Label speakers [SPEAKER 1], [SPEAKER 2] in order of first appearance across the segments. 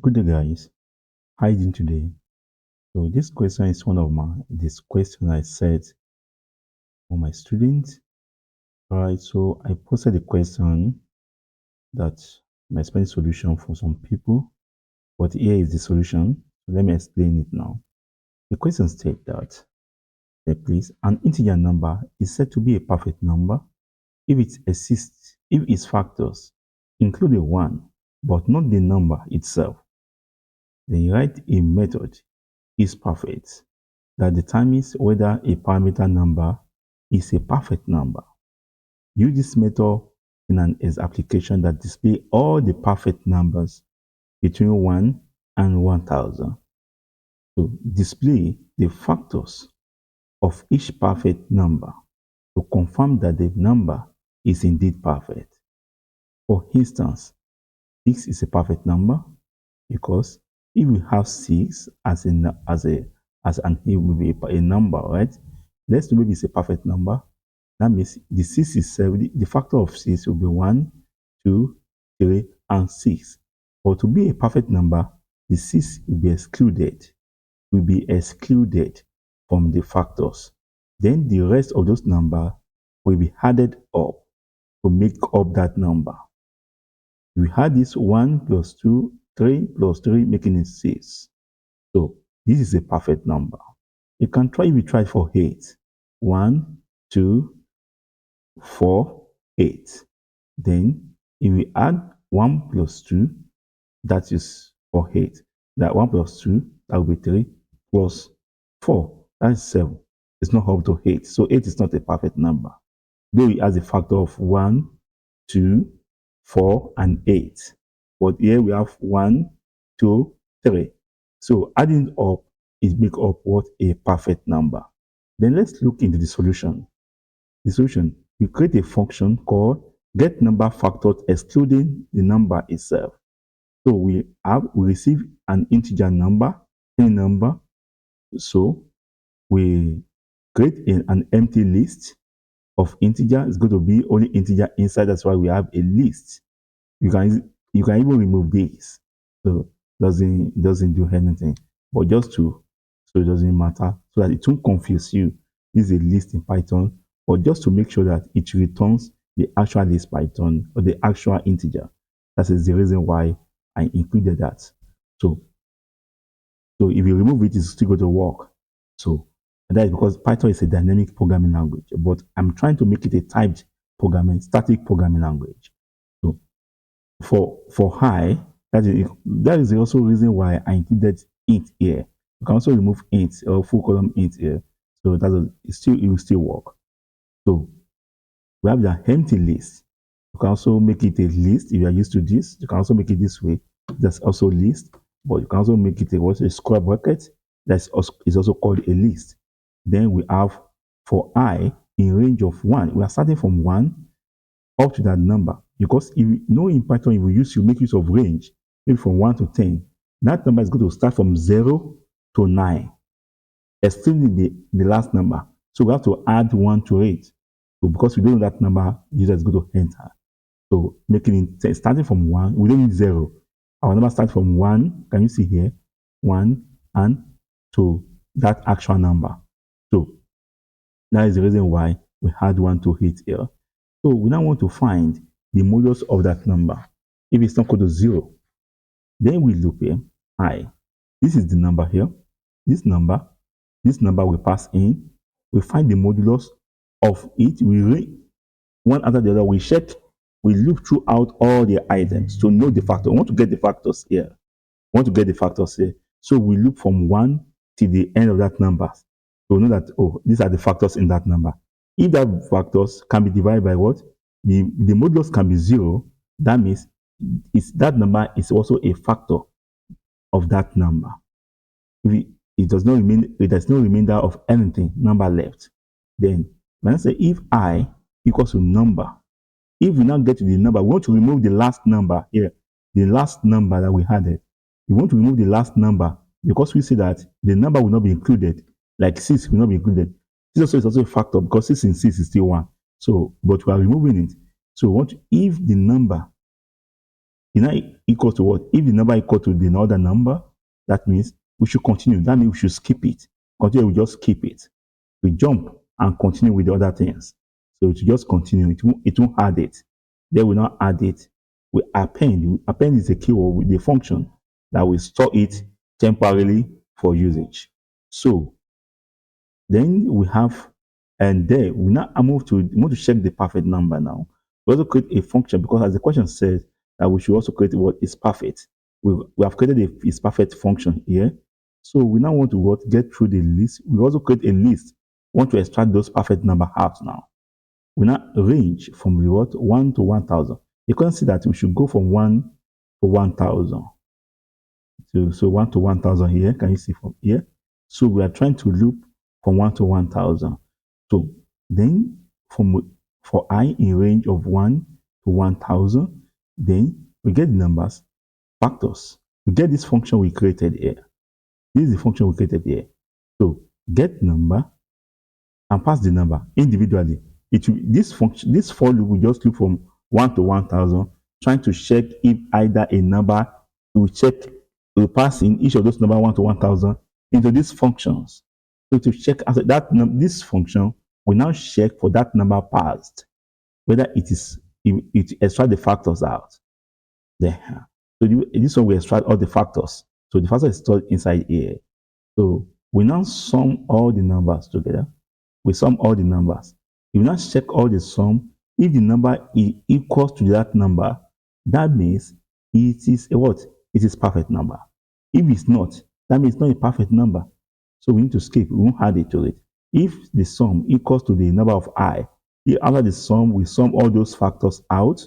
[SPEAKER 1] Good day, guys. How are you doing today? So this question is one of this question I set for my students. All right. So I posted a question that my expect solution for some people, but here is the solution. So let me explain it now. The question states that, please, an integer number is said to be a perfect number if it exists, if its factors include a one, but not the number itself. Then write a method is perfect that determines whether a parameter number is a perfect number. Use this method in an application that displays all the perfect numbers between 1 and 1000. So display the factors of each perfect number to confirm that the number is indeed perfect. For instance, 6 is a perfect number because if we have 6 as an it will be a number, right? Let's say maybe it's a perfect number. That means the 6 is 7. The factor of 6 will be 1, 2, 3, and 6. But to be a perfect number, the 6 will be excluded from the factors. Then the rest of those numbers will be added up to make up that number. We had this 1 plus 2, 3 plus 3, making it 6. So this is a perfect number. You can try if you try for 8. 1, 2, 4, 8. Then if we add 1 plus 2, that is for 8. That 1 plus 2, that will be 3, plus 4, that is 7. It's not up to 8. So 8 is not a perfect number. Though it has a factor of 1, 2, 4, and 8. But here we have 1, 2, 3. So adding up is make up what a perfect number. Then let's look into the solution. The solution, we create a function called get number factored excluding the number itself. So we receive an integer number, a number. So we create an empty list of integer. It's going to be only integer inside. That's why we have a list. You can even remove this. So doesn't do anything. But just to so it doesn't matter, so that it won't confuse you. This is a list in Python, or just to make sure that it returns the actual list Python or the actual integer. That is the reason why I included that. So so if you remove it, it's still going to work. So and that is because Python is a dynamic programming language, but I'm trying to make it a typed programming, static programming language. So for high, that is also reason why I included int here. You can also remove int or full column int here. So it will still work. So we have the empty list. You can also make it a list if you are used to this. You can also make it this way. That's also list, but you can also make it a square bracket. Is also called a list. Then we have for I in range of 1. We are starting from 1 up to that number. Because if you know in Python, if you make use of range, maybe from 1 to 10, that number is going to start from 0 to 9, excluding the last number. So we have to add 1 to it. So because we don't know that number, user is going to enter. So making it starting from 1, we don't need 0. Our number starts from 1. Can you see here? 1 and to that actual number. So that is the reason why we had 1 to hit here. So we now want to find the modulus of that number. If it's not equal to 0, then we look here, I. This is the number here. This number we pass in. We find the modulus of it. We read one after the other. We check. We look throughout all the items to know the factor. We want to get the factors here. So we look from 1 to the end of that number. So we know that, oh, these are the factors in that number. If that factors can be divided by what? The modulus can be 0. That means that number is also a factor of that number. If it does not remain, it there's no remainder of anything, number left. Then when I say if I equals to number, if we now get to the number, we want to remove the last number here, the last number that we had. We want to remove the last number because we see that the number will not be included, like 6 will not be included. This also is also a factor because 6 in 6 is still 1. So, but we are removing it. So, if the number is now equal to what? If the number equal to the another number, that means we should continue. That means we should skip it. Continue, we just skip it. We jump and continue with the other things. So to just continue, it won't add it. Then we not add it. We append. Append is a keyword with the function that will store it temporarily for usage. So then we have, and there we now move to check the perfect number now. We also create a function because as the question says that we should also create what is perfect. We have created a is perfect function here. So we now want to what get through the list. We also create a list. We want to extract those perfect number out now. We now range from the what 1 to 1,000. You can see that we should go from 1 to 1,000. So 1 to 1,000 here. Can you see from here? So we are trying to loop from 1 to 1,000. So then from for I in range of 1 to 1,000, then we get the numbers, factors. We get this function we created here. This is the function we created here. So get number and pass the number individually. This function, this for loop will just loop from 1 to 1,000, trying to check if either a number will check will pass in each of those number 1 to 1,000 into these functions. So to check after that this function will now check for that number passed, whether it extract the factors out. There. So this one will extract all the factors. So the factor is stored inside here. So we now sum all the numbers together. We sum all the numbers. If you now check all the sum, if the number is equal to that number, that means it is a what? It is perfect number. If it's not, that means it's not a perfect number. So we need to skip. We won't add it to it. If the sum equals to the number of I, after the sum, we sum all those factors out.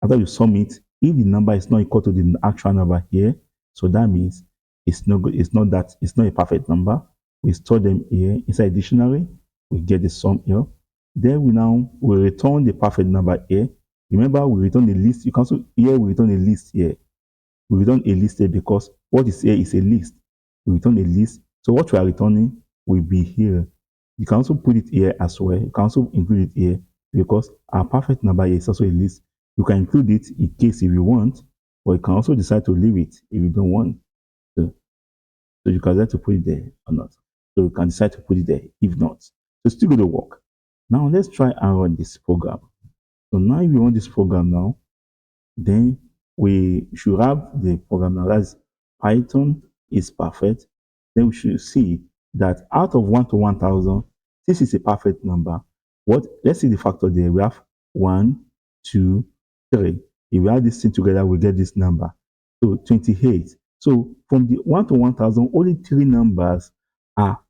[SPEAKER 1] After we sum it, if the number is not equal to the actual number here, so that means it's not good. It's not a perfect number. We store them here inside dictionary. We get the sum here. Then we return the perfect number here. Remember, we return the list. You can also here we return a list here. We return a list here because what is here is a list. We return a list. So what we are returning will be here. You can also put it here as well. You can also include it here because our perfect number here is also a list. You can include it in case if you want, or you can also decide to leave it if you don't want. So you can decide to put it there or not. So you can decide to put it there if not. So it's still going to work. Now let's try and run this program. So now if you run this program now, then we should have the program now. That's Python is perfect. Then we should see that out of 1 to 1,000, this is a perfect number. Let's see the factor there. We have 1, 2, 3. If we add this thing together, we get this number. So 28. So from the 1 to 1,000, only three numbers are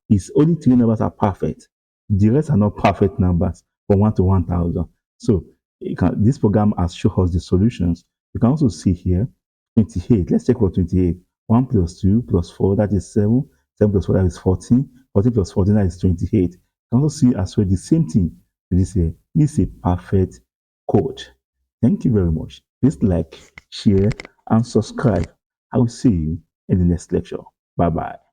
[SPEAKER 1] perfect. The rest are not perfect numbers from 1 to 1,000. So this program has shown us the solutions. You can also see here 28. Let's check for 28. 1 plus 2 plus 4, that is 7. 7 plus 4, that is 14. 14 plus 14, that is 28. You can also see as well the same thing. This is a perfect code. Thank you very much. Please like, share, and subscribe. I will see you in the next lecture. Bye bye.